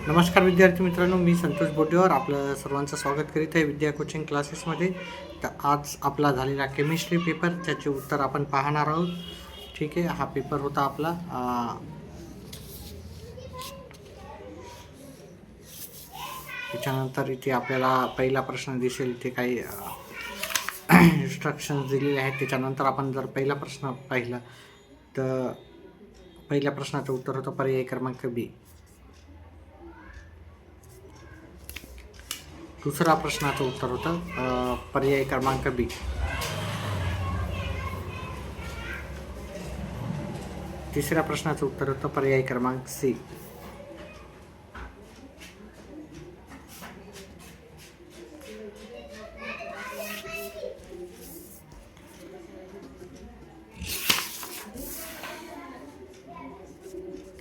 नमस्कार विद्यार्थी मित्रांनो, मी संतोष बोटेवर आपलं सर्वांचं स्वागत करीत आहे विद्या कोचिंग क्लासेसमध्ये. तर आज आपला झालेला केमिस्ट्री पेपर त्याचे उत्तर आपण पाहणार आहोत. ठीक आहे, हा पेपर होता आपला. त्याच्यानंतर इथे आपल्याला पहिला प्रश्न दिसेल, इथे काही इन्स्ट्रक्शन्स दिलेले आहेत. त्याच्यानंतर आपण जर पहिला प्रश्न पाहिला तर पहिल्या प्रश्नाचं उत्तर होतं पर्याय क्रमांक बी. दुसरा प्रश्नाचं उत्तर होतं पर्याय क्रमांक बी. तिसऱ्या प्रश्नाचं उत्तर होतं पर्याय क्रमांक सी.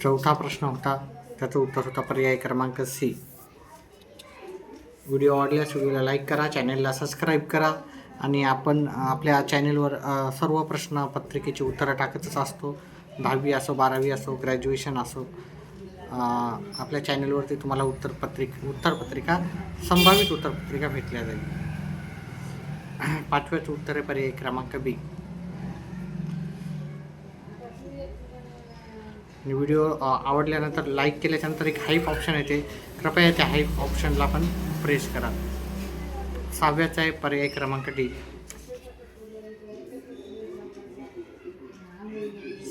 चौथा प्रश्न होता, त्याचं उत्तर होतं पर्याय क्रमांक सी. व्हिडिओ आवडल्यास व्हिडिओला लाईक करा, चॅनलला सबस्क्राईब करा. आणि आपण आपल्या चॅनलवर सर्व प्रश्नपत्रिकेची उत्तरं टाकतच असतो. 10वी असो, 12वी असो, ग्रॅज्युएशन असो. आपल्या चॅनलवरती तुम्हाला उत्तरपत्रिका संभावित उत्तरपत्रिका भेटल्या जाईल. पाचव्याचं उत्तर आहे पर्याय क्रमांक बी. व्हिडिओ आवडल्यानंतर लाईक केल्याच्यानंतर एक हाईप ऑप्शन येते, कृपया त्या हाईप ऑप्शनला पण प्रेस करा. सहाव्याचा आहे पर्याय क्रमांक डी.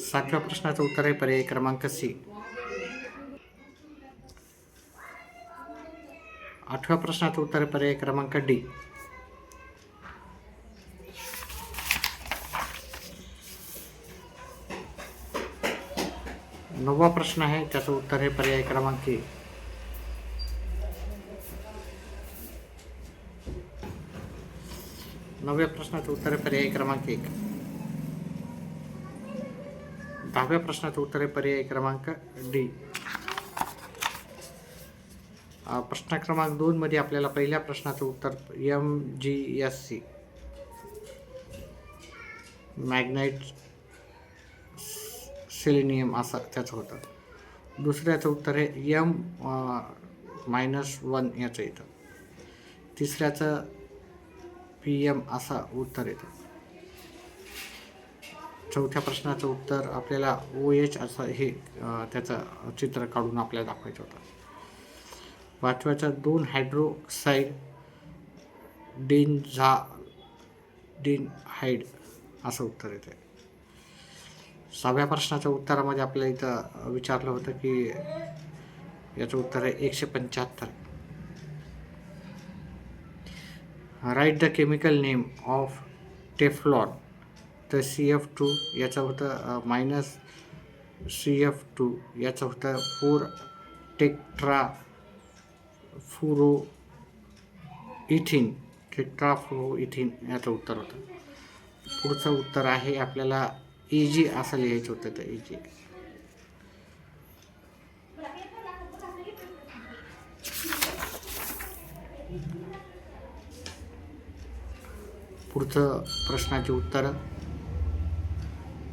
सातव्या प्रश्नाचं उत्तर आहे पर्याय क्रमांक सी. आठव्या प्रश्नाचं उत्तर आहे पर्याय क्रमांक डी. नववा प्रश्न आहे, त्याचं उत्तर आहे पर्याय क्रमांक ए. नवव्या प्रश्नाचं उत्तर आहे पर्याय क्रमांक 1. 10व्या प्रश्नाचं उत्तर आहे पर्याय क्रमांक डी. प्रश्न क्रमांक 2 मध्ये आपल्याला पहिल्या प्रश्नाचं उत्तर MgSc मॅग्नाईट सेलेनियम असं त्याचं होतं. दुसऱ्याचं उत्तर आहे M-1 याचं येतं. तिसऱ्याचं PM असं उत्तर येतं. चौथ्या प्रश्नाचं उत्तर आपल्याला OH असं हे त्याचं चित्र काढून आपल्याला दाखवायचं होतं. पाचव्याचं 2 हायड्रोक्साईड डिनहाईड असं उत्तर येतं. सहाव्या प्रश्नाच्या उत्तरामध्ये आपल्याला इथं विचारलं होतं की याचं उत्तर आहे 175. Write the chemical name of Teflon. तर CF2 याचं होतं -CF2 याचं होतं 4 टेट्राफ्लोरोइथिन याचं उत्तर होतं. पुढचं उत्तर आहे आपल्याला Ag असं लिहायचं होतं. तर Ag. पुढचं प्रश्नाची उत्तरं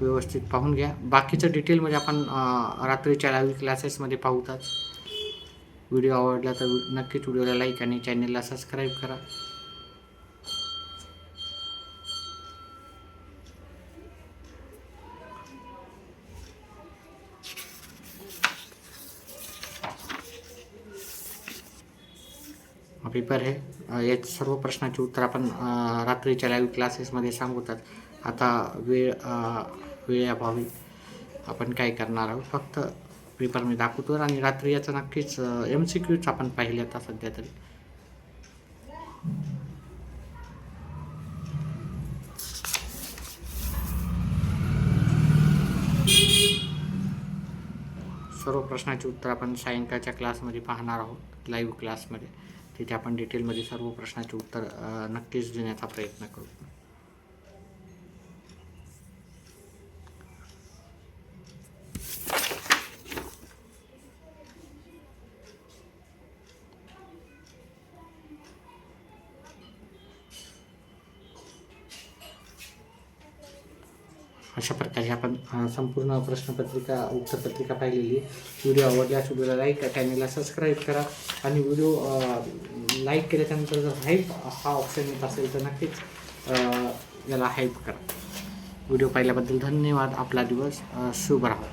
व्यवस्थित पाहून घ्या. बाकीचं डिटेलमध्ये आपण रात्रीच्या लाईव्ह क्लासेसमध्ये पाहूतात. व्हिडिओ आवडला तर नक्कीच व्हिडिओला लाईक आणि चॅनलला सबस्क्राईब करा. पेपर आहे या सर्व प्रश्नाची उत्तर आपण रात्रीच्या लाईव्ह क्लासेसमध्ये सांगतात. आता वेळेअभावी आपण काय करणार आहोत, फक्त पेपर मी दाखवतो आणि रात्री याचं नक्कीच MCQच आपण पाहिले आता सध्या तरी. सर्व प्रश्नाची उत्तर आपण सायंकाळच्या क्लासमध्ये पाहणार आहोत, लाईव्ह क्लासमध्ये. तिथे आपण डिटेलमध्ये सर्व प्रश्नाचे उत्तर नक्कीच देण्याचा प्रयत्न करू. अशा प्रकारे आपण संपूर्ण प्रश्नपत्रिका उत्तरपत्रिका पाहिलेली. व्हिडिओ आवडल्यास व्हिडिओला लाईक, चॅनलला सबस्क्राईब करा आणि व्हिडिओ लाईक केल्याच्यानंतर जर हाईप हा ऑप्शन येत असेल तर नक्कीच याला हाईप करा. व्हिडिओ पाहिल्याबद्दल धन्यवाद. आपला दिवस शुभ राहो.